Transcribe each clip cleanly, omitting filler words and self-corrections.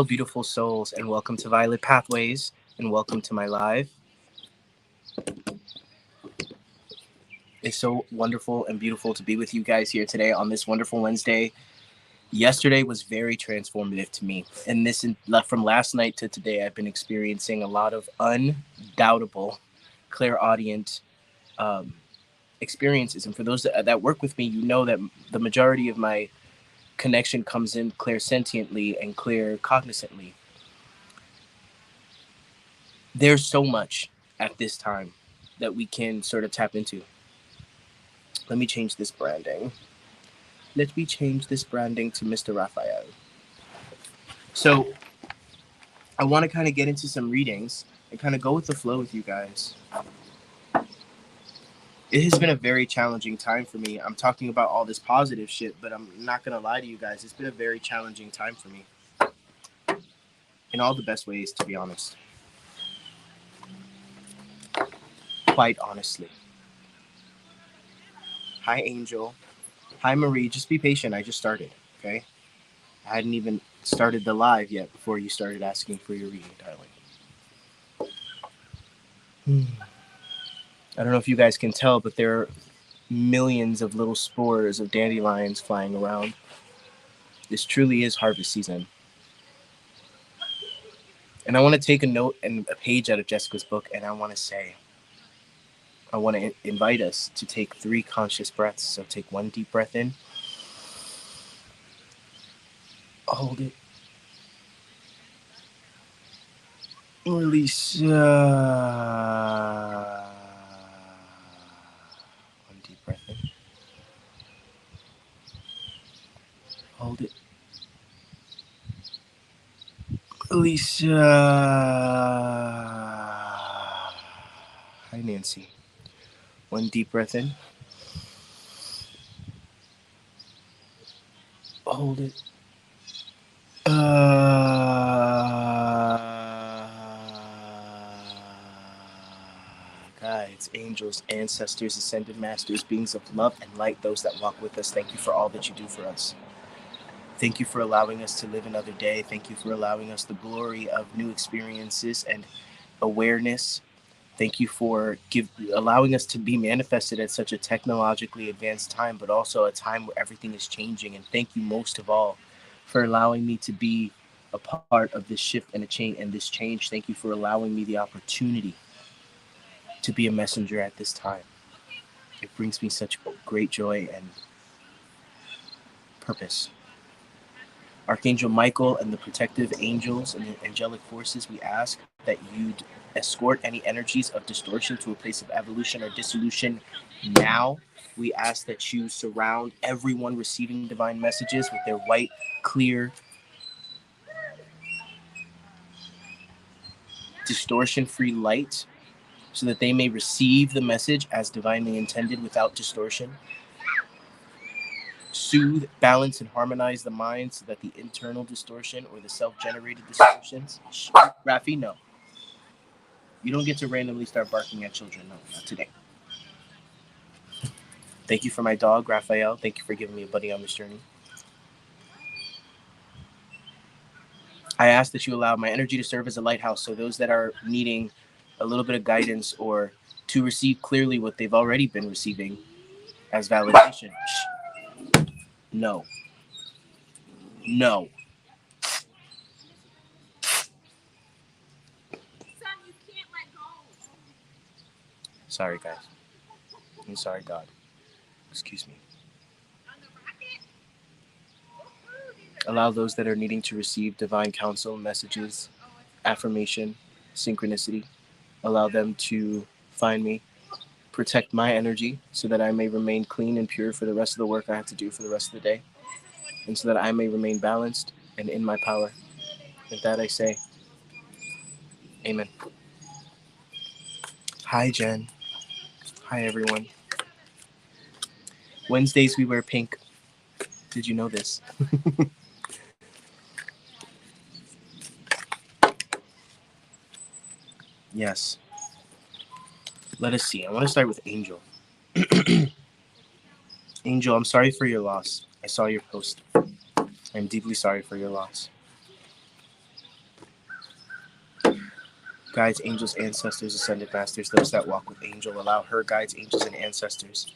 Hello, beautiful souls, and welcome to Violet Pathways, and welcome to my live. It's so wonderful and beautiful to be with you guys here today on this wonderful Wednesday. Yesterday was very transformative to me, and from last night to today, I've been experiencing a lot of undoubtable, clairaudient experiences. And for those that work with me, you know that the majority of my connection comes in clairsentiently and claircognizantly. There's so much at this time that we can sort of tap into. Let me change this branding. Let me change this branding to Mr. Raphael. So I want to kind of get into some readings and kind of go with the flow with you guys. It has been a very challenging time for me. I'm talking about all this positive shit, but I'm not going to lie to you guys. It's been a very challenging time for me. In all the best ways, to be honest. Quite honestly. Hi, Angel. Hi, Marie. Just be patient. I just started, okay? I hadn't even started the live yet before you started asking for your reading, darling. I don't know if you guys can tell, but there are millions of little spores of dandelions flying around. This truly is harvest season. And I want to take a note and a page out of Jessica's book, and I want to invite us to take 3 conscious breaths. So take 1 deep breath in. Hold it. Release. 1 deep breath in. Hold it. Release. Hi, Nancy. 1 deep breath in. Hold it. Guides, angels, ancestors, ascended masters, beings of love and light, those that walk with us, thank you for all that you do for us. Thank you for allowing us to live another day. Thank you for allowing us the glory of new experiences and awareness. Thank you for allowing us to be manifested at such a technologically advanced time, but also a time where everything is changing. And thank you most of all for allowing me to be a part of this shift and this change. Thank you for allowing me the opportunity to be a messenger at this time. It brings me such great joy and purpose. Archangel Michael and the protective angels and the angelic forces, we ask that you'd escort any energies of distortion to a place of evolution or dissolution now. We ask that you surround everyone receiving divine messages with their white, clear, distortion-free light so that they may receive the message as divinely intended without distortion. Soothe, balance, and harmonize the mind so that the internal distortion or the self-generated distortions... Rafi, no. You don't get to randomly start barking at children. No, not today. Thank you for my dog, Raphael. Thank you for giving me a buddy on this journey. I ask that you allow my energy to serve as a lighthouse so those that are needing a little bit of guidance or to receive clearly what they've already been receiving as validation. No. No. Sorry, guys. I'm sorry, God. Excuse me. Allow those that are needing to receive divine counsel, messages, affirmation, synchronicity. Allow them to find me. Protect my energy so that I may remain clean and pure for the rest of the work I have to do for the rest of the day. And so that I may remain balanced and in my power. With that I say, amen. Hi, Jen. Hi, everyone. Wednesdays we wear pink. Did you know this? Yes. Let us see. I want to start with Angel. Angel, I'm sorry for your loss. I saw your post. I'm deeply sorry for your loss. guides, angels, ancestors, ascended masters, those that walk with Angel. Allow her guides, angels, and ancestors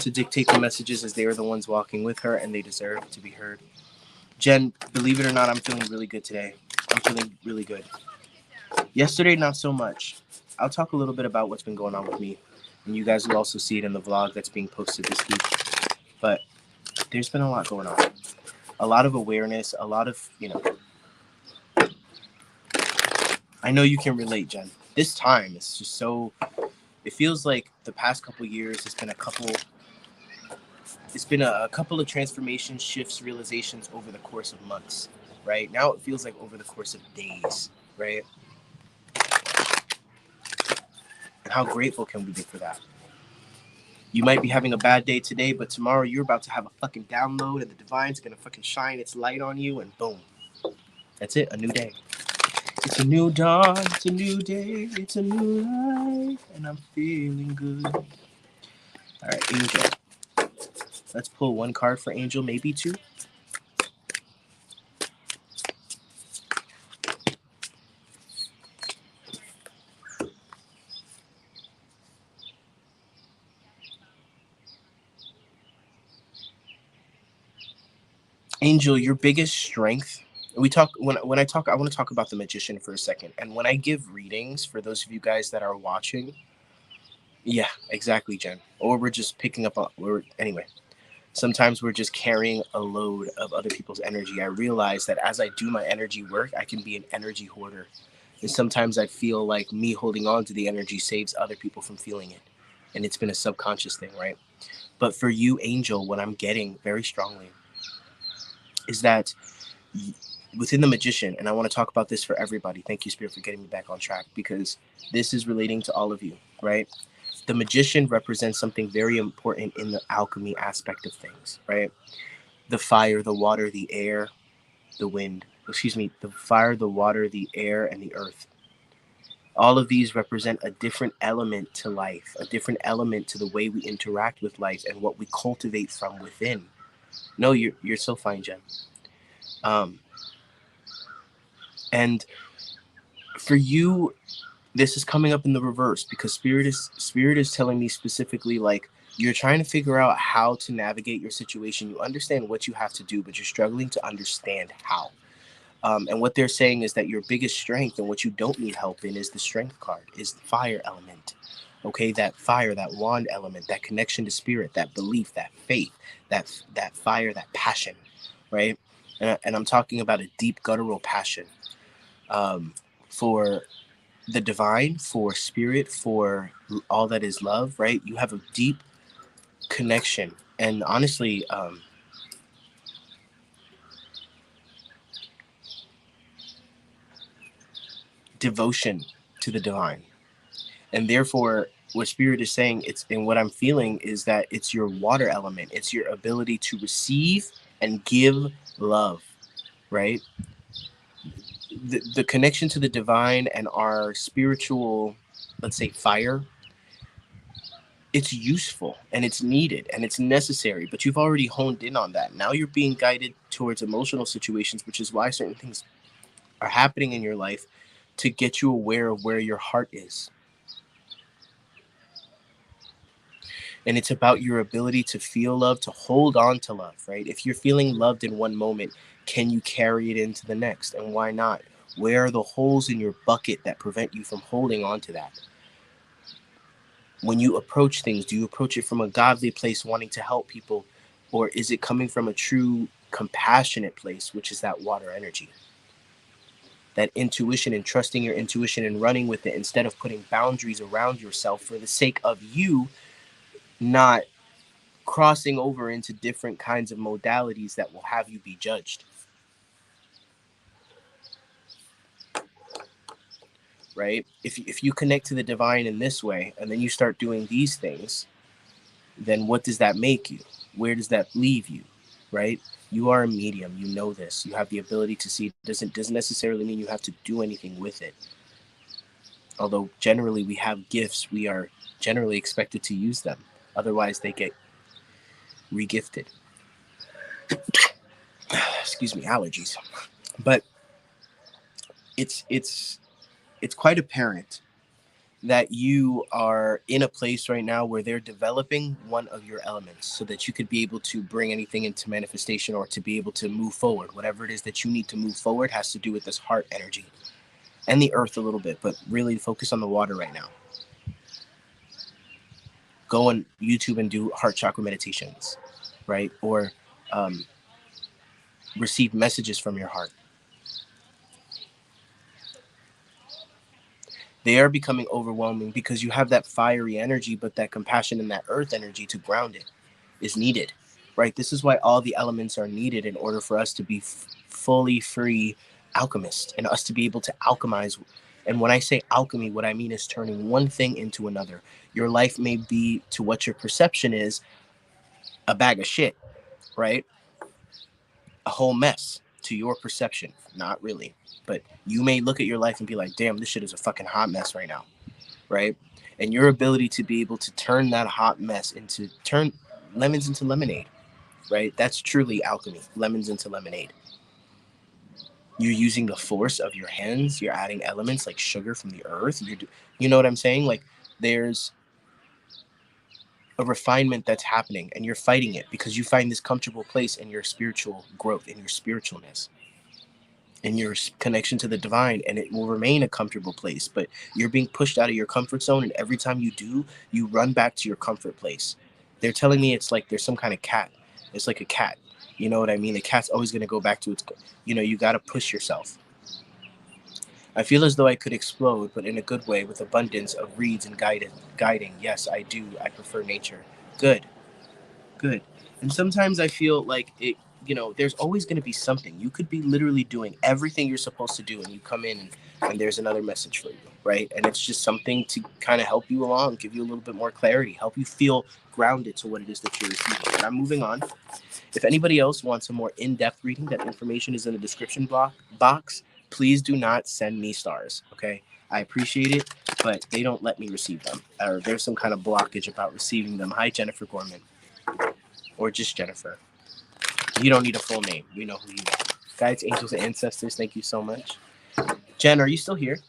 to dictate the messages as they are the ones walking with her and they deserve to be heard. Jen, believe it or not, I'm feeling really good today. I'm feeling really good. Yesterday, not so much. I'll talk a little bit about what's been going on with me. And you guys will also see it in the vlog that's being posted this week. But there's been a lot going on. A lot of awareness, a lot of, I know you can relate, Jen. This time is just so, it feels like the past couple years, it's been a couple of transformations, shifts, realizations over the course of months, right? Now it feels like over the course of days, right? And how grateful can we be for that? You might be having a bad day today, but tomorrow you're about to have a fucking download and the divine's gonna fucking shine its light on you and boom. That's it, a new day. It's a new dawn, it's a new day, it's a new life, and I'm feeling good. All right, Angel. Let's pull one card for Angel, maybe two. Angel, your biggest strength. I want to talk about the Magician for a second. And when I give readings for those of you guys that are watching, yeah, exactly, Jen. Or we're just picking up anyway. Sometimes we're just carrying a load of other people's energy. I realize that as I do my energy work, I can be an energy hoarder. And sometimes I feel like me holding on to the energy saves other people from feeling it. And it's been a subconscious thing, right? But for you, Angel, what I'm getting very strongly is that within the Magician, and I want to talk about this for everybody. Thank you, Spirit, for getting me back on track, because this is relating to all of you, right? The Magician represents something very important in the alchemy aspect of things, right? The fire, the water, the air, the wind. The fire, the water, the air, and the earth. All of these represent a different element to life, a different element to the way we interact with life and what we cultivate from within. No, you're so fine, Jen. And for you, this is coming up in the reverse, because spirit is telling me specifically, like, you're trying to figure out how to navigate your situation. You understand what you have to do, but you're struggling to understand how. And what they're saying is that your biggest strength and what you don't need help in is the strength card, is the fire element. Okay, that fire, that wand element, that connection to spirit, that belief, that faith, that fire, that passion, right? And I'm talking about a deep guttural passion for the divine, for spirit, for all that is love, right? You have a deep connection and honestly devotion to the divine. And therefore what spirit is saying, it's, and what I'm feeling is that it's your water element. It's your ability to receive and give love, right? The connection to the divine and our spiritual, let's say, fire, it's useful and it's needed and it's necessary, but you've already honed in on that. Now you're being guided towards emotional situations, which is why certain things are happening in your life, to get you aware of where your heart is. And it's about your ability to feel love, to hold on to love, right? If you're feeling loved in one moment, can you carry it into the next? And why not? Where are the holes in your bucket that prevent you from holding on to that? When you approach things, do you approach it from a godly place, wanting to help people? Or is it coming from a true compassionate place, which is that water energy? That intuition, and trusting your intuition and running with it, instead of putting boundaries around yourself for the sake of you not crossing over into different kinds of modalities that will have you be judged. Right? If you connect to the divine in this way and then you start doing these things, then what does that make you? Where does that leave you? Right? You are a medium. You know this. You have the ability to see. Doesn't necessarily mean you have to do anything with it. Although generally we have gifts, we are generally expected to use them. Otherwise they get regifted. Excuse me, allergies. But it's it's quite apparent that you are in a place right now where they're developing one of your elements so that you could be able to bring anything into manifestation or to be able to move forward. Whatever it is that you need to move forward has to do with this heart energy and the earth a little bit, but really focus on the water right now. Go on YouTube and do heart chakra meditations, right? Or um, receive messages from your heart. They are becoming overwhelming because you have that fiery energy, but that compassion and that earth energy to ground it is needed, right? This is why all the elements are needed in order for us to be fully free alchemists and us to be able to alchemize. And when I say alchemy, what I mean is turning one thing into another. Your life may be, to what your perception is, a bag of shit, right? A whole mess to your perception. Not really. But you may look at your life and be like, damn, this shit is a fucking hot mess right now, right? And your ability to be able to turn that hot mess into, turn lemons into lemonade, right? That's truly alchemy. Lemons into lemonade. You're using the force of your hands. You're adding elements like sugar from the earth. You know what I'm saying? Like, there's a refinement that's happening, and you're fighting it because you find this comfortable place in your spiritual growth, in your spiritualness, in your connection to the divine, and it will remain a comfortable place. But you're being pushed out of your comfort zone, and every time you do, you run back to your comfort place. They're telling me it's like there's some kind of cat. It's like a cat. You know what I mean? The cat's always going to go back to its. You got to push yourself. I feel as though I could explode, but in a good way, with abundance of reeds and guiding. Yes, I do. I prefer nature. Good. Good. And sometimes I feel like there's always going to be something. You could be literally doing everything you're supposed to do, and you come in and there's another message for you, right? And it's just something to kind of help you along, give you a little bit more clarity, help you feel grounded to what it is that you're receiving. But I'm moving on. If anybody else wants a more in-depth reading, that information is in the description box. Please do not send me stars, okay? I appreciate it, but they don't let me receive them. Or there's some kind of blockage about receiving them. Hi, Jennifer Gorman. Or just Jennifer. You don't need a full name. We know who you are. Guides, angels, and ancestors, thank you so much. Jen, are you still here?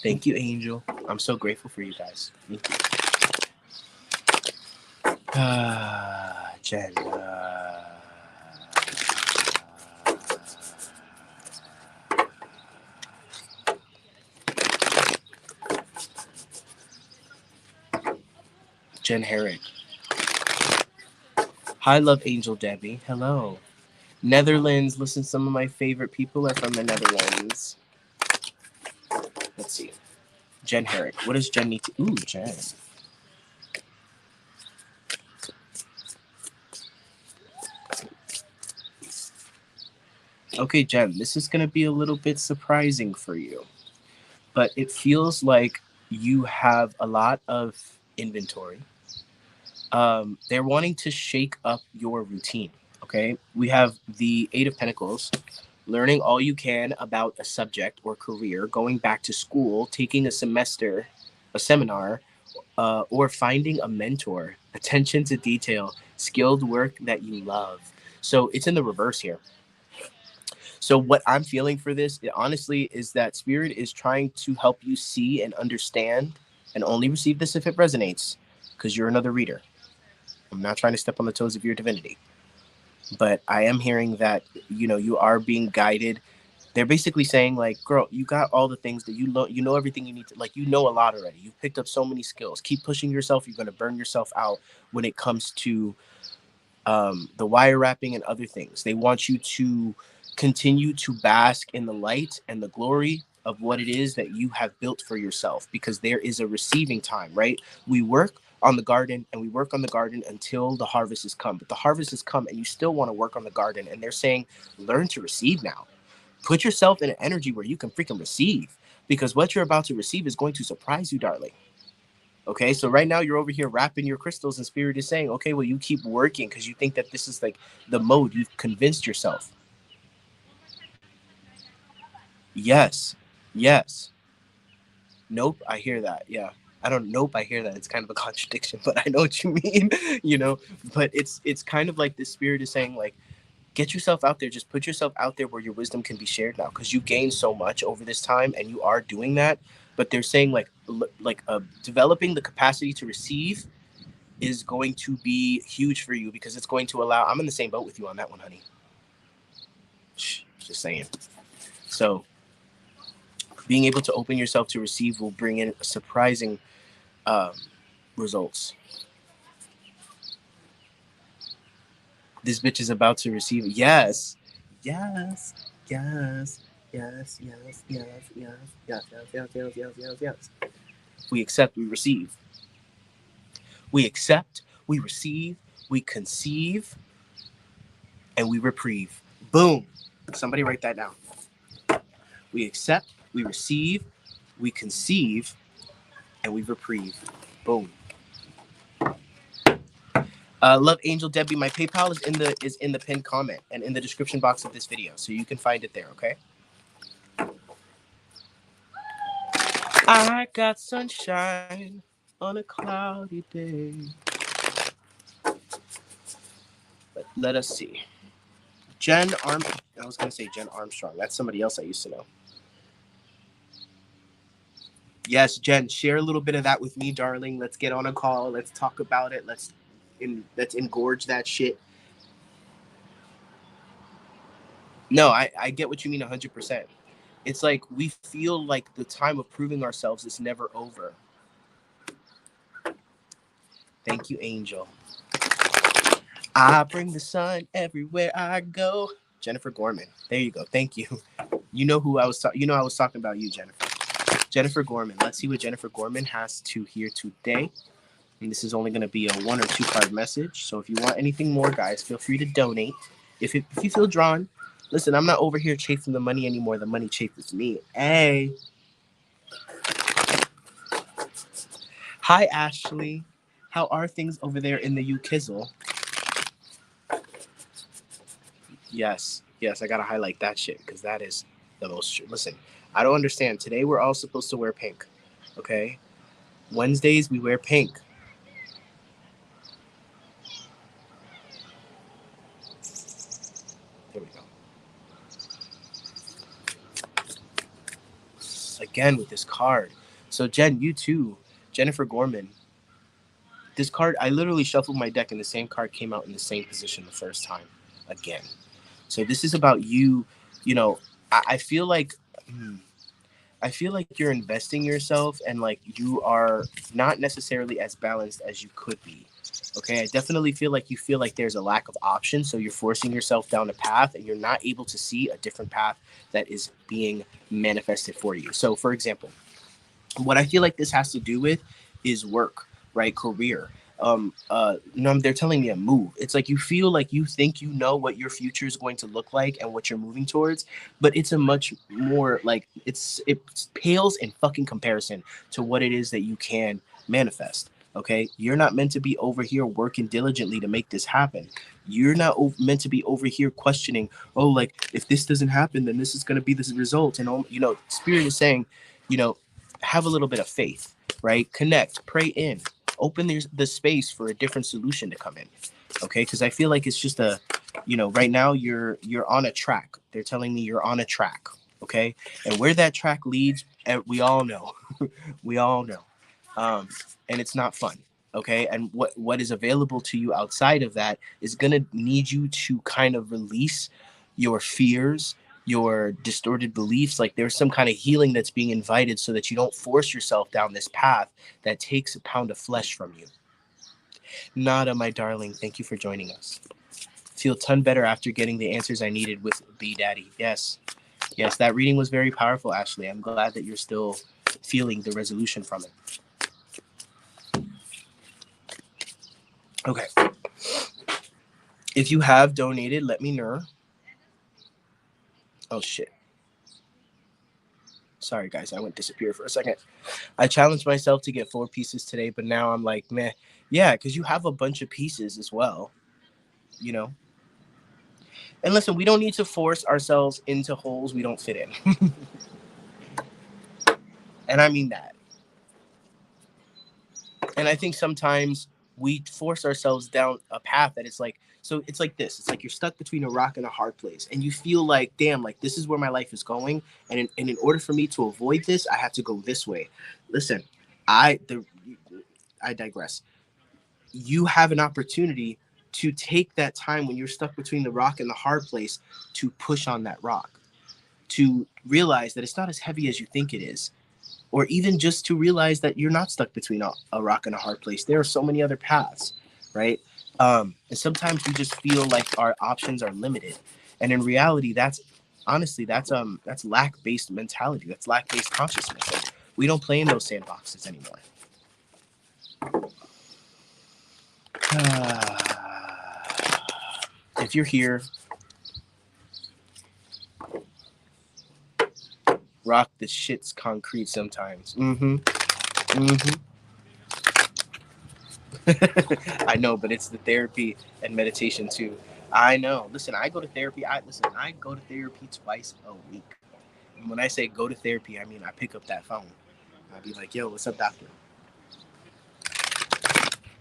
Thank you, Angel. I'm so grateful for you guys. Thank you. Jen. Jen Herrick. Hi, love Angel Debbie. Hello. Netherlands. Listen, some of my favorite people are from the Netherlands. Let's see. Jen Herrick. What does Jen need to... Ooh, Jen. Okay, Jen, this is going to be a little bit surprising for you, but it feels like you have a lot of inventory. They're wanting to shake up your routine, okay? We have the Eight of Pentacles, learning all you can about a subject or career, going back to school, taking a semester, a seminar, or finding a mentor, attention to detail, skilled work that you love. So it's in the reverse here. So what I'm feeling for this, honestly, is that Spirit is trying to help you see and understand, and only receive this if it resonates, because you're another reader. I'm not trying to step on the toes of your divinity, but I am hearing that, you are being guided. They're basically saying, like, girl, you got all the things that you know everything you need to, like, a lot already. You've picked up so many skills. Keep pushing yourself. You're going to burn yourself out when it comes to the wire wrapping and other things. They want you to continue to bask in the light and the glory of what it is that you have built for yourself, because there is a receiving time, right? We work on the garden and we work on the garden until the harvest has come, but the harvest has come and you still want to work on the garden. And they're saying, learn to receive now. Put yourself in an energy where you can freaking receive, because what you're about to receive is going to surprise you, darling. Okay, so right now you're over here wrapping your crystals, and Spirit is saying, okay, well, you keep working because you think that this is like the mode. You've convinced yourself. Yes. Yes. Nope. I hear that. Yeah. I don't. Nope. I hear that. It's kind of a contradiction, but I know what you mean. But it's kind of like the Spirit is saying, like, Get yourself out there. Just put yourself out there where your wisdom can be shared now, because you've gained so much over this time and you are doing that. But they're saying developing the capacity to receive is going to be huge for you, because it's going to allow. I'm in the same boat with you on that one, honey. Just saying. So being able to open yourself to receive will bring in surprising results. This bitch is about to receive. Yes, yes, yes, yes, yes, yes, yes, yes, yes, yes, yes, yes, yes, yes. We accept, we receive. We accept, we receive, we conceive, and we reprieve. Boom. Somebody write that down. We accept, we receive, we conceive, and we reprieve. Boom. Love Angel Debbie. My PayPal is in the pinned comment and in the description box of this video, so you can find it there. Okay. I got sunshine on a cloudy day. But let us see. I was gonna say Jen Armstrong. That's somebody else I used to know. Yes, Jen, share a little bit of that with me, darling. Let's get on a call. Let's talk about it. Let's engorge that shit. No, I get what you mean 100%. It's like we feel like the time of proving ourselves is never over. Thank you, Angel. I bring the sun everywhere I go. Jennifer Gorman. There you go. Thank you. You know who I was talking. I was talking about you, Jennifer. Jennifer Gorman. Let's see what Jennifer Gorman has to hear today. And this is only going to be a 1 or 2 card message. So if you want anything more, guys, feel free to donate. If you feel drawn, listen, I'm not over here chasing the money anymore. The money chases me. Hey. Hi, Ashley. How are things over there in the U-Kizzle? Yes, I gotta highlight that shit, because that is the most true. Listen, I don't understand. Today we're all supposed to wear pink, okay? Wednesdays we wear pink. There we go. Again with this card. So Jen, you too, Jennifer Gorman. This card, I literally shuffled my deck and the same card came out in the same position the first time. Again. So this is about you. I feel like you're investing yourself, and like you are not necessarily as balanced as you could be. Okay, I definitely feel like there's a lack of options, so you're forcing yourself down a path and you're not able to see a different path that is being manifested for you. So for example, what I feel like this has to do with is work, right? Career. No, they're telling me a move. It's like you feel like you think you know what your future is going to look like and what you're moving towards, but it's a much more like it pales in fucking comparison to what it is that you can manifest. Okay, you're not meant to be over here working diligently to make this happen. You're not meant to be over here questioning, oh, like if this doesn't happen, then this is going to be this result. And Spirit is saying, have a little bit of faith, right? Connect, pray in, open the space for a different solution to come in. Okay, because I feel like it's just right now you're on a track. They're telling me you're on a track. Okay, and where that track leads, we all know. We all know. And it's not fun. Okay, and what is available to you outside of that is gonna need you to kind of release your fears, your distorted beliefs. Like there's some kind of healing that's being invited, so that you don't force yourself down this path that takes a pound of flesh from you. Nada, my darling, thank you for joining us. Feel a ton better after getting the answers I needed with B Daddy. Yes, that reading was very powerful, Ashley. I'm glad that you're still feeling the resolution from it. Okay. If you have donated, let me know. Oh, shit. Sorry, guys. I went disappear for a second. I challenged myself to get 4 pieces today, but now I'm like, meh. Yeah, because you have a bunch of pieces as well, And listen, we don't need to force ourselves into holes we don't fit in. And I mean that. And I think sometimes we force ourselves down a path that it's like, so it's like this. It's like you're stuck between a rock and a hard place, and you feel like, damn, like this is where my life is going, and in order for me to avoid this, I have to go this way. Listen, I the I digress. You have an opportunity to take that time when you're stuck between the rock and the hard place to push on that rock, to realize that it's not as heavy as you think it is, or even just to realize that you're not stuck between a rock and a hard place. There are so many other paths, right? And sometimes we just feel like our options are limited, and in reality, that's honestly that's lack-based mentality. That's lack-based consciousness. Like, we don't play in those sandboxes anymore. If you're here, rock the shit's concrete sometimes. I know, but it's the therapy and meditation too. I know. Listen, I go to therapy. I go to therapy twice a week. And when I say go to therapy, I mean I pick up that phone. I'll be like, "Yo, what's up, doctor?"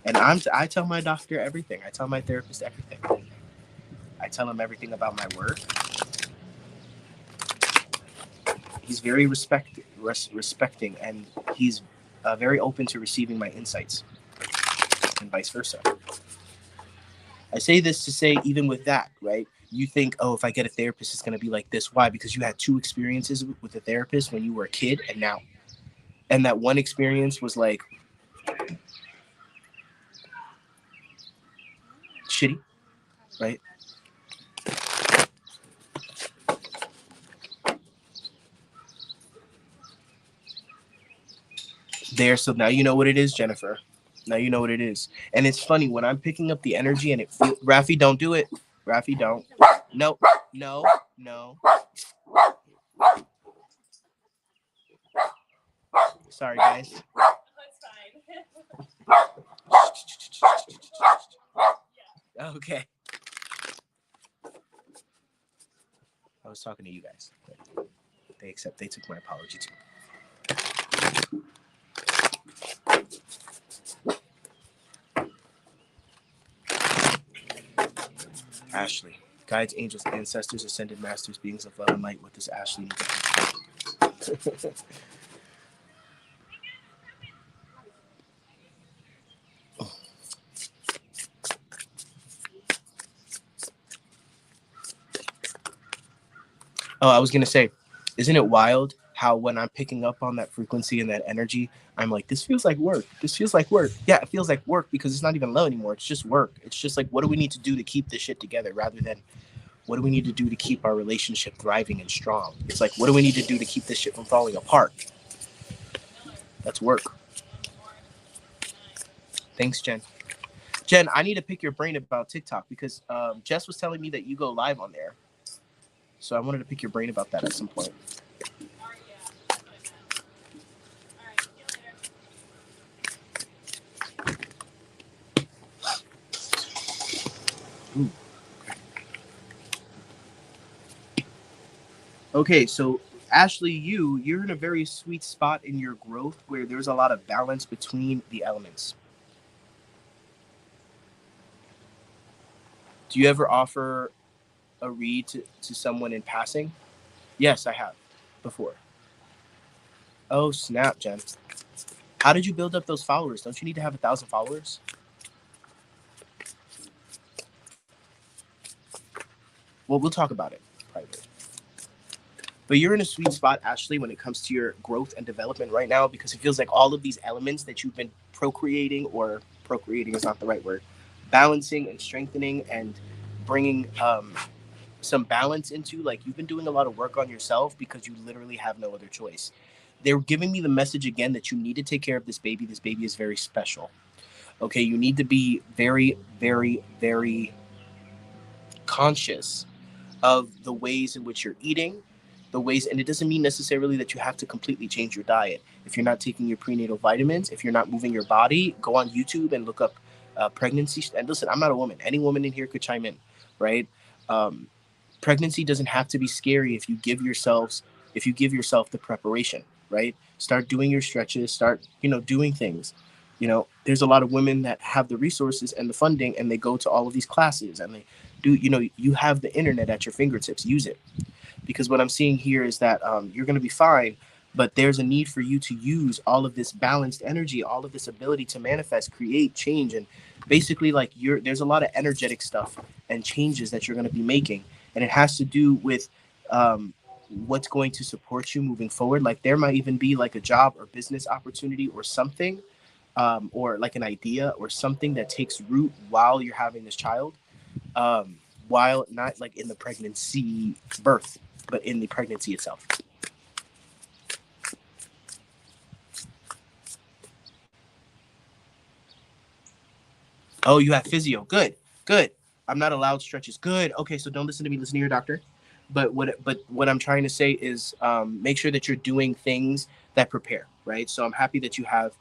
And I tell my doctor everything. I tell my therapist everything. I tell him everything about my work. He's very respecting, and he's very open to receiving my insights, and vice versa. I say this to say, even with that, right? You think, oh, if I get a therapist, it's going to be like this. Why? Because you had two experiences with a therapist when you were a kid and now. And that one experience was like shitty, right? There. So now you know what it is, Jennifer. Now you know what it is. And it's funny when I'm picking up the energy and it feels. Rafi, don't do it. Rafi, don't. No, no, no. Sorry, guys. Okay. I was talking to you guys. They took my apology too. Ashley. Guides, angels, ancestors, ascended masters, beings of love and light. What does Ashley need to do? Oh, I was going to say, isn't it wild how when I'm picking up on that frequency and that energy, I'm like, this feels like work. This feels like work. Yeah, it feels like work because it's not even love anymore. It's just work. It's just like, what do we need to do to keep this shit together rather than what do we need to do to keep our relationship thriving and strong? It's like, what do we need to do to keep this shit from falling apart? That's work. Thanks, Jen. Jen, I need to pick your brain about TikTok because Jess was telling me that you go live on there. So I wanted to pick your brain about that at some point. Ooh. Okay, so Ashley, you're in a very sweet spot in your growth where there's a lot of balance between the elements. Do you ever offer a read to someone in passing? Yes, I have before. Oh, snap, Jen. How did you build up those followers? Don't you need to have 1,000 followers? Well, we'll talk about it privately. But you're in a sweet spot, Ashley, when it comes to your growth and development right now, because it feels like all of these elements that you've been procreating is not the right word, balancing and strengthening and bringing some balance into, like, you've been doing a lot of work on yourself because you literally have no other choice. They're giving me the message again that you need to take care of this baby. This baby is very special. Okay, you need to be very, very, very conscious of the ways in which you're eating, the ways, and it doesn't mean necessarily that you have to completely change your diet. If you're not taking your prenatal vitamins, if you're not moving your body, go on YouTube and look up pregnancy. And listen, I'm not a woman. Any woman in here could chime in, right? Um, Pregnancy doesn't have to be scary if you give yourself the preparation, right? Start doing your stretches, start, doing things. There's a lot of women that have the resources and the funding, and they go to all of these classes, and they do. You have the internet at your fingertips. Use it, because what I'm seeing here is that you're going to be fine, but there's a need for you to use all of this balanced energy, all of this ability to manifest, create, change, and basically like there's a lot of energetic stuff and changes that you're going to be making, and it has to do with um, what's going to support you moving forward. Like there might even be like a job or business opportunity or something, or like an idea or something that takes root while you're having this child, um, while not like in the pregnancy birth, but in the pregnancy itself. Oh, you have physio. Good, good. I'm not allowed stretches. Good. Okay, so don't listen to me. Listen to your doctor. But what I'm trying to say is make sure that you're doing things that prepare. Right. So I'm happy that you have,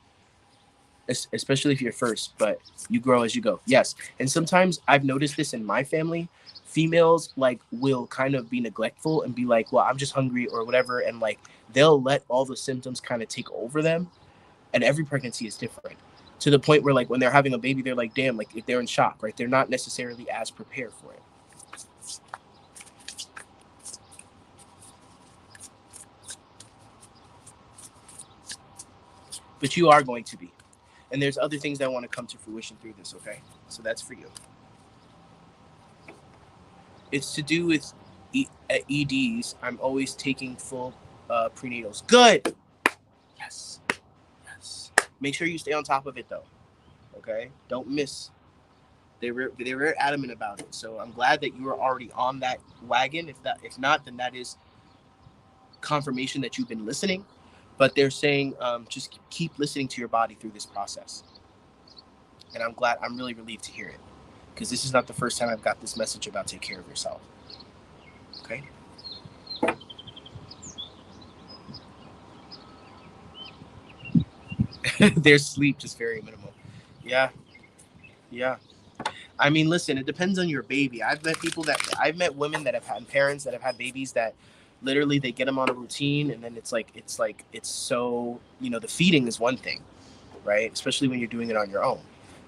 especially if you're first, but you grow as you go. Yes. And sometimes I've noticed this in my family. Females like will kind of be neglectful and be like, well, I'm just hungry or whatever. And like they'll let all the symptoms kind of take over them. And every pregnancy is different, to the point where like when they're having a baby, they're like, damn, like they're in shock, right? They're not necessarily as prepared for it. But you are going to be. And there's other things that want to come to fruition through this, okay? So that's for you. It's to do with EDs. I'm always taking full prenatals. Good. Yes. Yes. Make sure you stay on top of it though. Okay. Don't miss. They were adamant about it. So I'm glad that you are already on that wagon. If not, then that is confirmation that you've been listening. But they're saying just keep listening to your body through this process. And I'm really relieved to hear it, because this is not the first time I've got this message about take care of yourself. Okay. Their sleep just very minimal. Yeah, yeah. I mean, listen, it depends on your baby. I've met women that have had parents that have had babies that literally they get them on a routine, and then it's so, the feeding is one thing, right? Especially when you're doing it on your own.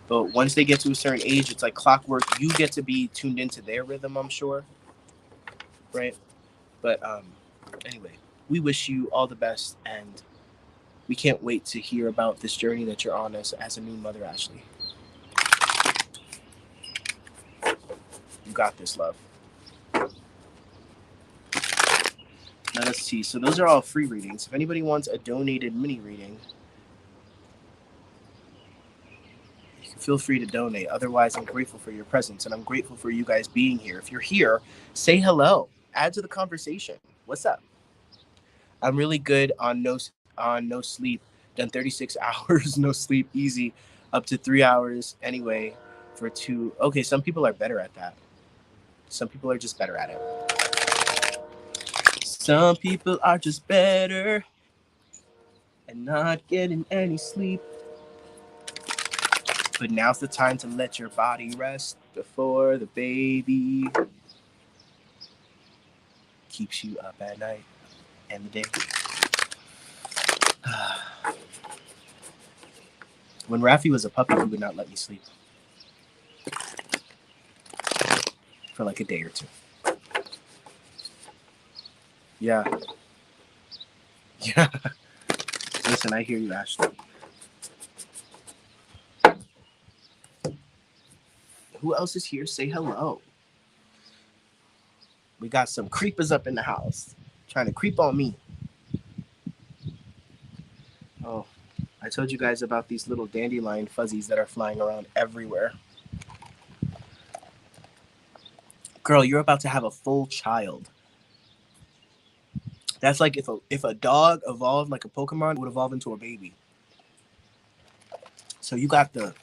But once they get to a certain age, it's like clockwork. You get to be tuned into their rhythm, I'm sure, right? But anyway, we wish you all the best, and we can't wait to hear about this journey that you're on as a new mother, Ashley. You got this, love. Let us see. So those are all free readings. If anybody wants a donated mini reading, you can feel free to donate. Otherwise, I'm grateful for your presence, and I'm grateful for you guys being here. If you're here, say hello. Add to the conversation. What's up? I'm really good on no sleep. Done 36 hours, no sleep, easy, up to 3 hours anyway. For two. Okay, some people are better at that. Some people are just better at it. Some people are just better at not getting any sleep. But now's the time to let your body rest before the baby keeps you up at night and the day. When Rafi was a puppy, he would not let me sleep for like a day or two. Yeah. Yeah. Listen, I hear you, Ashley. Who else is here? Say hello. We got some creepers up in the house trying to creep on me. Oh, I told you guys about these little dandelion fuzzies that are flying around everywhere. Girl, you're about to have a full child. That's like if a dog evolved like a Pokemon, it would evolve into a baby. So you got the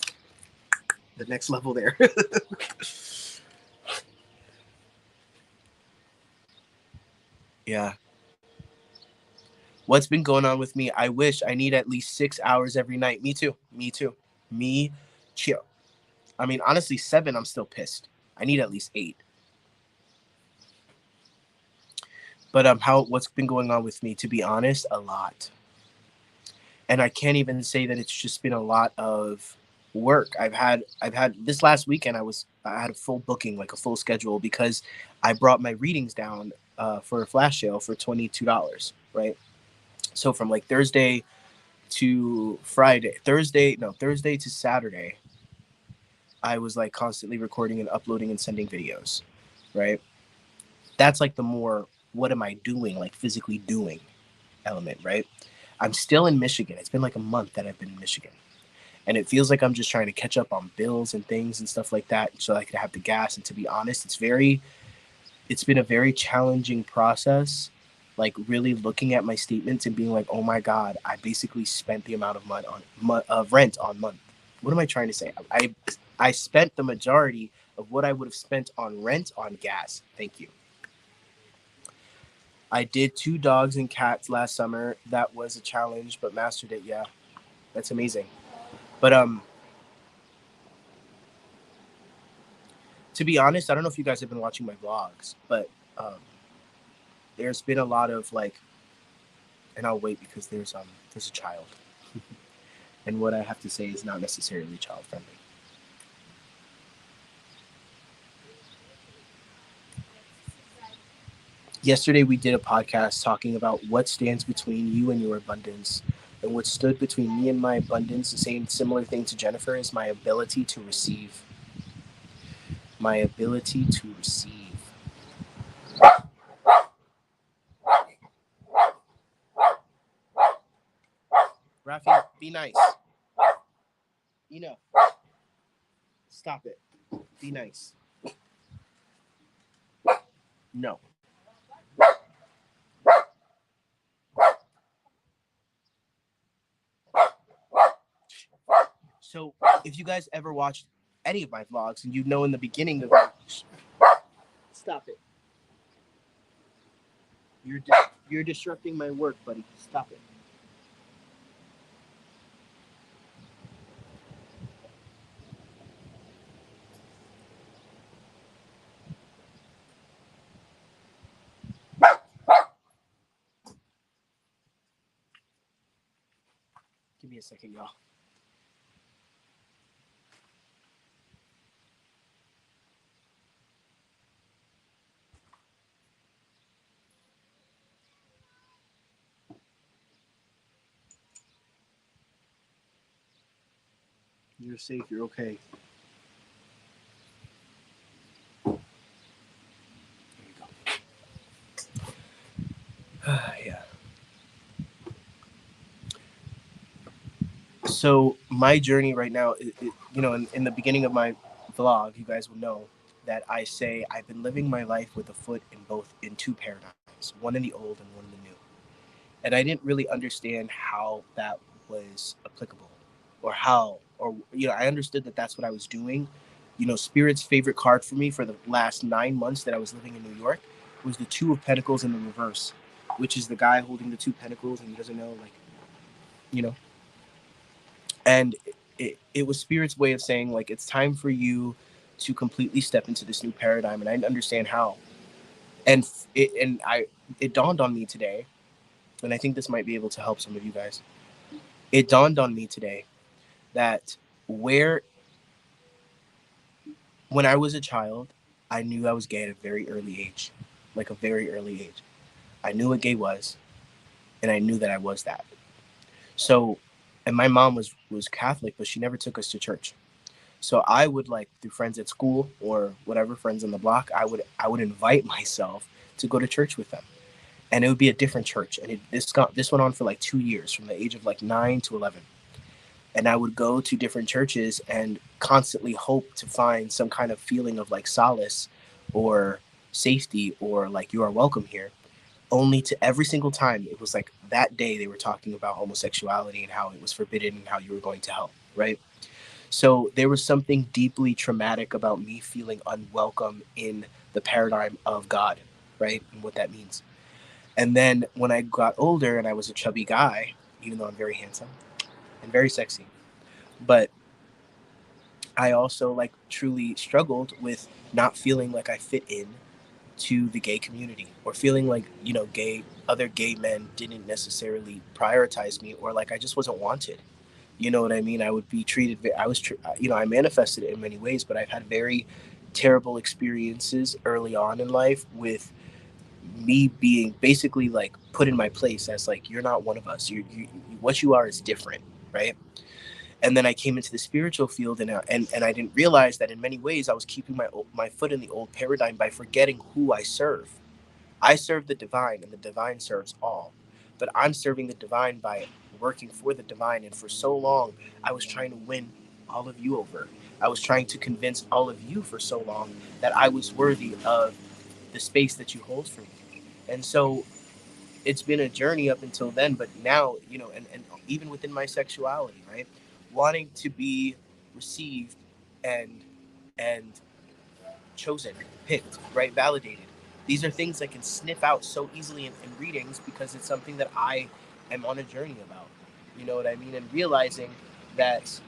next level there. Yeah. What's been going on with me? I wish I need at least 6 hours every night. Me too. Me too. Me too. I mean, honestly, 7, I'm still pissed. I need at least 8. But what's been going on with me? To be honest, a lot. And I can't even say that it's just been a lot of work. I've had this last weekend. I had a full booking, like a full schedule, because I brought my readings down for a flash sale for $22. Right. So from like Thursday to Saturday, I was like constantly recording and uploading and sending videos. Right. That's like the more what am I doing, like physically doing element. Right. I'm still in Michigan. It's been like a month that I've been in Michigan. And it feels like I'm just trying to catch up on bills and things and stuff like that so I could have the gas. And to be honest, it's been a very challenging process, like really looking at my statements and being like, oh my God, I basically spent the amount of rent on month. What am I trying to say? I spent the majority of what I would have spent on rent on gas. Thank you. I did 2 dogs and cats last summer. That was a challenge, but mastered it. Yeah, that's amazing. But to be honest, I don't know if you guys have been watching my vlogs, but um, there's been a lot of like, and I'll wait because there's a child, and what I have to say is not necessarily child friendly. Yesterday we did a podcast talking about what stands between you and your abundance, and what stood between me and my abundance. The same similar thing to Jennifer is my ability to receive. My ability to receive. Rafi, be nice. Enough. Stop it. Be nice. No. So if you guys ever watched any of my vlogs, and you know in the beginning of stop it. You're disrupting my work, buddy. Stop it. Give me a second, y'all. You're safe. You're okay. There you go. Yeah. So my journey right now, in the beginning of my vlog, you guys will know that I say I've been living my life with a foot in 2 paradigms, one in the old and one in the new. And I didn't really understand how that was applicable, or I understood that that's what I was doing. Spirit's favorite card for me for the last 9 months that I was living in New York was the 2 of Pentacles in the reverse, which is the guy holding the 2 pentacles and he doesn't know, like, you know, and it was Spirit's way of saying, like, it's time for you to completely step into this new paradigm. And I didn't understand how. And it dawned on me today, and I think this might be able to help some of you guys. It dawned on me today that when I was a child, I knew I was gay at a very early age, like a very early age. I knew what gay was, and I knew that I was that. So, and my mom was Catholic, but she never took us to church. So I would, like, through friends at school or whatever, friends on the block, I would invite myself to go to church with them, and it would be a different church. And this went on for like 2 years, from the age of like 9 to 11. And I would go to different churches and constantly hope to find some kind of feeling of like solace or safety, or like, you are welcome here. Only to every single time it was like that day they were talking about homosexuality and how it was forbidden and how you were going to hell, right? So there was something deeply traumatic about me feeling unwelcome in the paradigm of God, right? And what that means. And then when I got older and I was a chubby guy, even though I'm very handsome and very sexy, but I also, like, truly struggled with not feeling like I fit in to the gay community, or feeling like, you know, other gay men didn't necessarily prioritize me, or like I just wasn't wanted. You know what I mean? I would be treated. You know, I manifested it in many ways, but I've had very terrible experiences early on in life with me being basically like put in my place as like, you're not one of us. What you are is different, right? And then I came into the spiritual field, and I didn't realize that in many ways I was keeping my foot in the old paradigm by forgetting who I serve. I serve the divine, and the divine serves all. But I'm serving the divine by working for the divine. And for so long, I was trying to win all of you over. I was trying to convince all of you for so long that I was worthy of the space that you hold for me. And so it's been a journey up until then. But now, you know, and even within my sexuality, right? Wanting to be received and and chosen, picked, right? Validated. These are things I can sniff out so easily in readings, because it's something that I am on a journey about. You know what I mean? And realizing that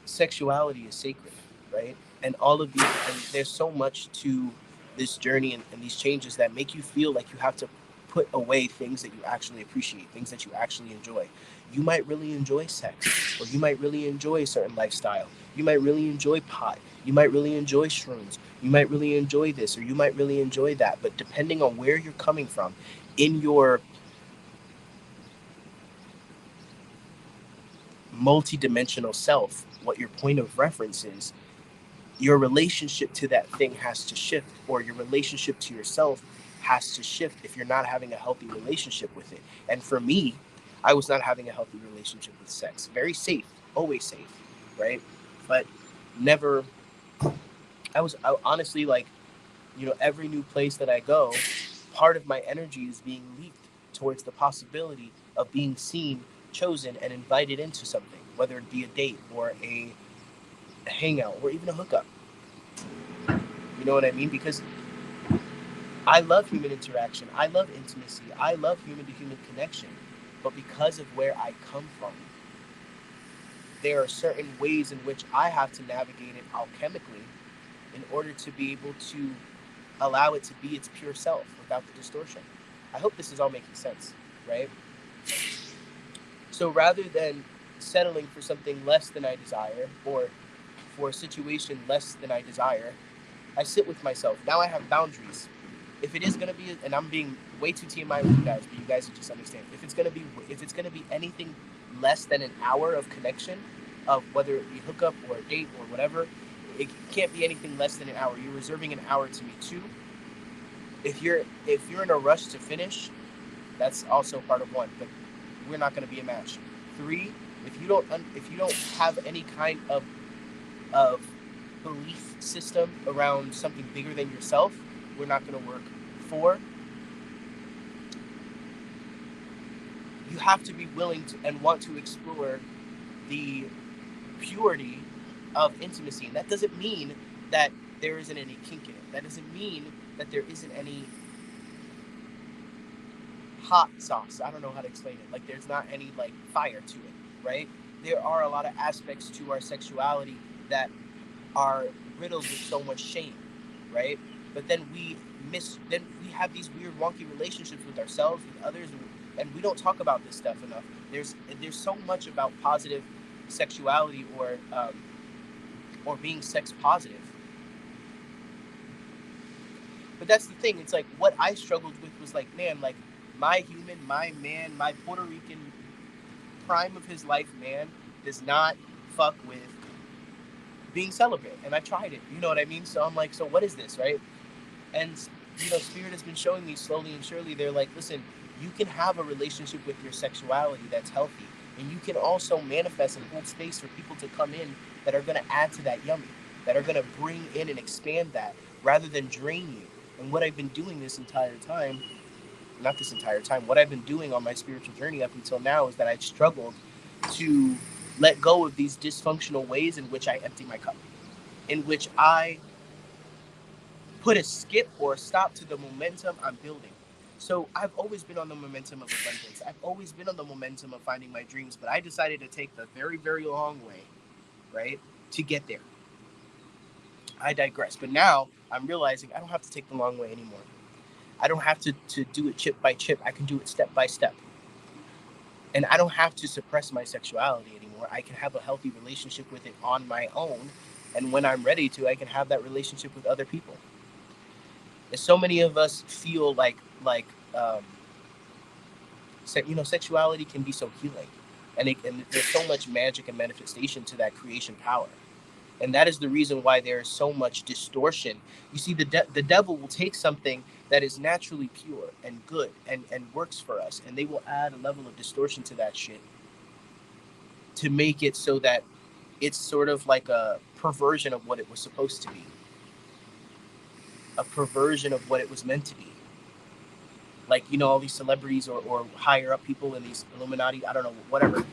sexuality is sacred, right? And all of these, and there's so much to this journey, and these changes that make you feel like you have to put away things that you actually appreciate, things that you actually enjoy. You might really enjoy sex, or you might really enjoy a certain lifestyle. You might really enjoy pot. You might really enjoy shrooms. You might really enjoy this, or you might really enjoy that. But depending on where you're coming from in your multidimensional self, what your point of reference is, your relationship to that thing has to shift, or your relationship to yourself has to shift if you're not having a healthy relationship with it. And for me, I was not having a healthy relationship with sex. Very safe, always safe, right? But never, honestly, like, you know, every new place that I go, part of my energy is being leaked towards the possibility of being seen, chosen, and invited into something, whether it be a date or a hangout or even a hookup. You know what I mean? Because I love human interaction. I love intimacy. I love human to human connection. But because of where I come from, there are certain ways in which I have to navigate it alchemically in order to be able to allow it to be its pure self without the distortion. I hope this is all making sense, right? So rather than settling for something less than I desire, or for a situation less than I desire, I sit with myself. Now I have boundaries. If it is gonna be, and I'm being way too TMI with you guys, but you guys will just understand. If it's gonna be anything less than an hour of connection, of whether it be hookup or a date or whatever, it can't be anything less than an hour. You're reserving an hour to me too. If you're in a rush to finish, that's also part of one. But we're not gonna be a match. 3, if you don't have any kind of belief system around something bigger than yourself, we're not going to work. 4, you have to be willing to and want to explore the purity of intimacy. And that doesn't mean that there isn't any kink in it. That doesn't mean that there isn't any hot sauce. I don't know how to explain it. Like, there's not any like fire to it, right? There are a lot of aspects to our sexuality that are riddled with so much shame, right? But then we have these weird wonky relationships with ourselves, with others, and we don't talk about this stuff enough. There's so much about positive sexuality, or being sex positive. But that's the thing. It's like, what I struggled with was like, man, like, my human, my man, my Puerto Rican prime of his life man does not fuck with being celibate. And I tried it. You know what I mean? So I'm like, so what is this, right? And, you know, Spirit has been showing me slowly and surely. They're like, listen, you can have a relationship with your sexuality that's healthy. And you can also manifest and hold space for people to come in that are going to add to that yummy, that are going to bring in and expand that rather than drain you. And what I've been doing this entire time, not this entire time, what I've been doing on my spiritual journey up until now is that I've struggled to let go of these dysfunctional ways in which I empty my cup, in which I put a skip or a stop to the momentum I'm building. So I've always been on the momentum of abundance. I've always been on the momentum of finding my dreams, but I decided to take the very, very long way, right, to get there. I digress. But now I'm realizing I don't have to take the long way anymore. I don't have to do it chip by chip. I can do it step by step. And I don't have to suppress my sexuality anymore. I can have a healthy relationship with it on my own. And when I'm ready to, I can have that relationship with other people. And so many of us feel like um, sexuality can be so healing, and there's so much magic and manifestation to that creation power. And that is the reason why there is so much distortion. You see, the devil will take something that is naturally pure and good and works for us, and they will add a level of distortion to that shit to make it so that it's sort of like a perversion of what it was supposed to be, a perversion of what it was meant to be. Like, all these celebrities or higher up people in these Illuminati, I don't know, whatever.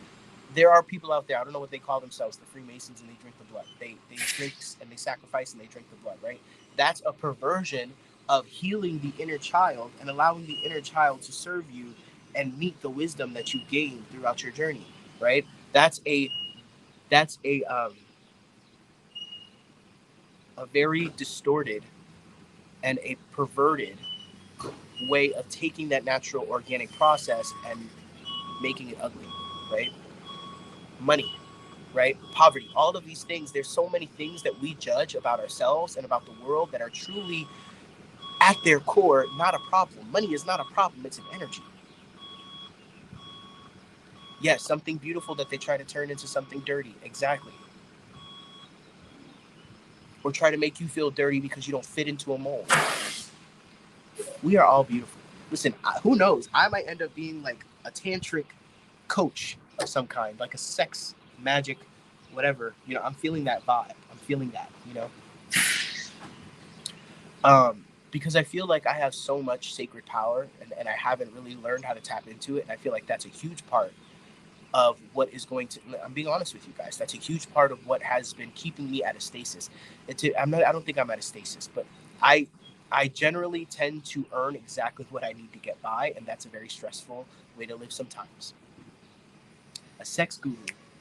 There are people out there, I don't know what they call themselves, the Freemasons, and they drink the blood. They drink and they sacrifice and they drink the blood, right? That's a perversion of healing the inner child and allowing the inner child to serve you and meet the wisdom that you gain throughout your journey, right? That's a very distorted and a perverted way of taking that natural organic process and making it ugly, right? Money, right? Poverty, all of these things. There's so many things that we judge about ourselves and about the world that are truly at their core not a problem. Money is not a problem, it's an energy. Yes, something beautiful that they try to turn into something dirty. Exactly. Or try to make you feel dirty because you don't fit into a mold. We are all beautiful. Listen, who knows? I might end up being like a tantric coach of some kind, like a sex magic, whatever. I'm feeling that vibe. I'm feeling that. Because I feel like I have so much sacred power, and I haven't really learned how to tap into it. And I feel like that's a huge part of what is going to. I'm being honest with you guys. That's a huge part of what has been keeping me at a stasis. I'm not. I don't think I'm at a stasis, but I. I generally tend to earn exactly what I need to get by, and that's a very stressful way to live sometimes. A sex guru.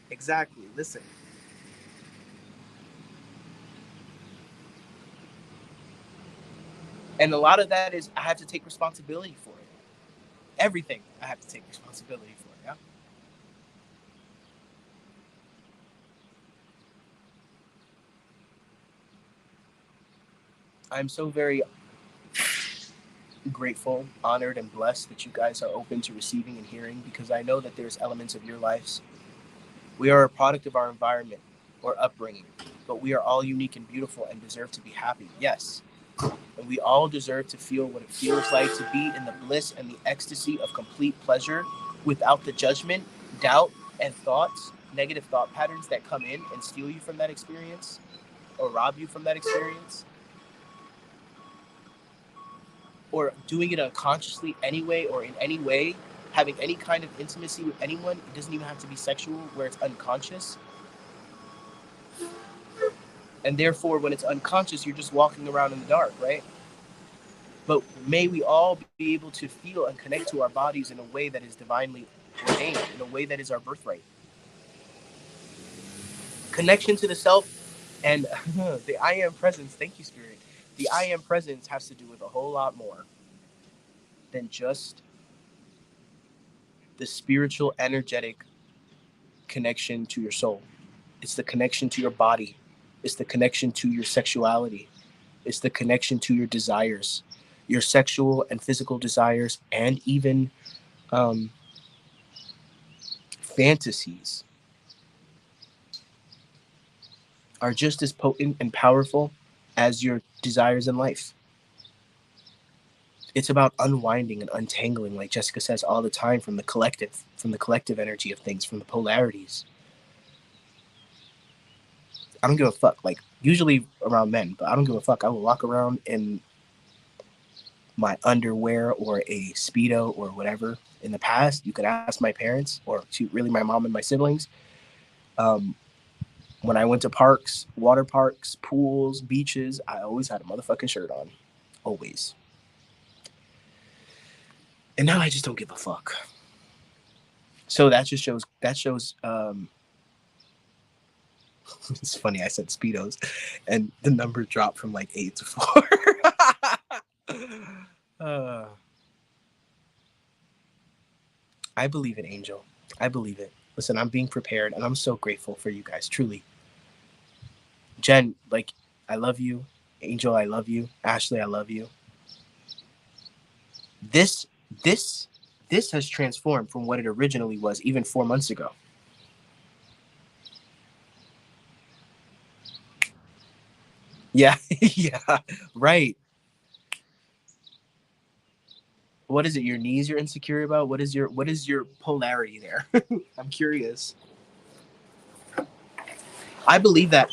Exactly. Listen. And a lot of that is I have to take responsibility for it. Everything I have to take responsibility for. Yeah. I'm so very grateful, honored, and blessed that you guys are open to receiving and hearing, because I know that there's elements of your lives. We are a product of our environment or upbringing, but we are all unique and beautiful and deserve to be happy. Yes. And we all deserve to feel what it feels like to be in the bliss and the ecstasy of complete pleasure without the judgment, doubt, and thoughts, negative thought patterns that come in and steal you from that experience or rob you from that experience, or doing it unconsciously anyway or in any way, having any kind of intimacy with anyone. It doesn't even have to be sexual, where it's unconscious. And therefore, when it's unconscious, you're just walking around in the dark, right? But may we all be able to feel and connect to our bodies in a way that is divinely ordained, in a way that is our birthright. Connection to the self and the I am presence. Thank you, Spirit. The I am presence has to do with a whole lot more than just the spiritual, energetic connection to your soul. It's the connection to your body. It's the connection to your sexuality. It's the connection to your desires, your sexual and physical desires, and even um, fantasies are just as potent and powerful as your desires in life. It's about unwinding and untangling, like Jessica says all the time, from the collective energy of things, from the polarities. I don't give a fuck. Like, usually around men, but I don't give a fuck. I will walk around in my underwear or a Speedo or whatever. In the past, you could ask my parents, or to really my mom and my siblings. Um, when I went to parks, water parks, pools, beaches, I always had a motherfucking shirt on. Always. And now I just don't give a fuck. So that just shows It's funny, I said Speedos, and the number dropped from like 8 to 4. I believe it, Angel. I believe it. Listen, I'm being prepared, and I'm so grateful for you guys, truly. Jen, like, I love you. Angel, I love you. Ashley, I love you. This, this, this has transformed from what it originally was, even 4 months ago. Yeah, yeah, right. What is it? Your knees you're insecure about? What is your polarity there? I'm curious. I believe that,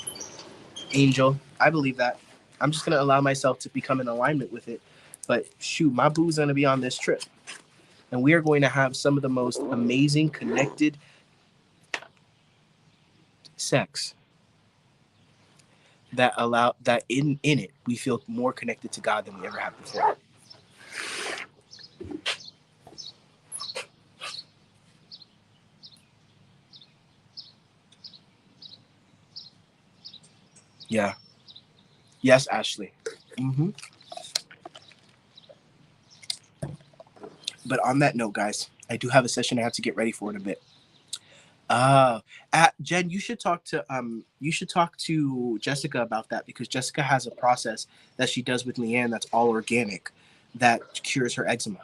Angel. I believe that. I'm just gonna allow myself to become in alignment with it. But shoot, my boo's gonna be on this trip, and we are going to have some of the most amazing connected sex that allow that in it we feel more connected to God than we ever have before. Yeah. Yes, Ashley. Hmm. But on that note, guys, I do have a session I have to get ready for in a bit. Jen, you should talk to Jessica about that, because Jessica has a process that she does with Leanne that's all organic, that cures her eczema.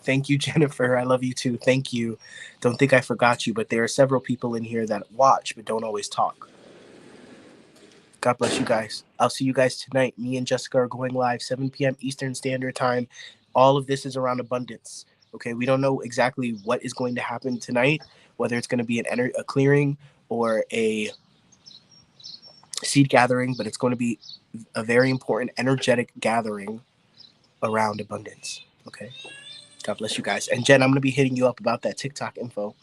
Thank you, Jennifer. I love you too. Thank you. Don't think I forgot you, but there are several people in here that watch but don't always talk. God bless you guys. I'll see you guys tonight. Me and Jessica are going live 7 p.m. Eastern Standard Time. All of this is around abundance. Okay, we don't know exactly what is going to happen tonight, whether it's going to be a clearing or a seed gathering, but it's going to be a very important energetic gathering around abundance. Okay, God bless you guys. And Jen, I'm going to be hitting you up about that TikTok info.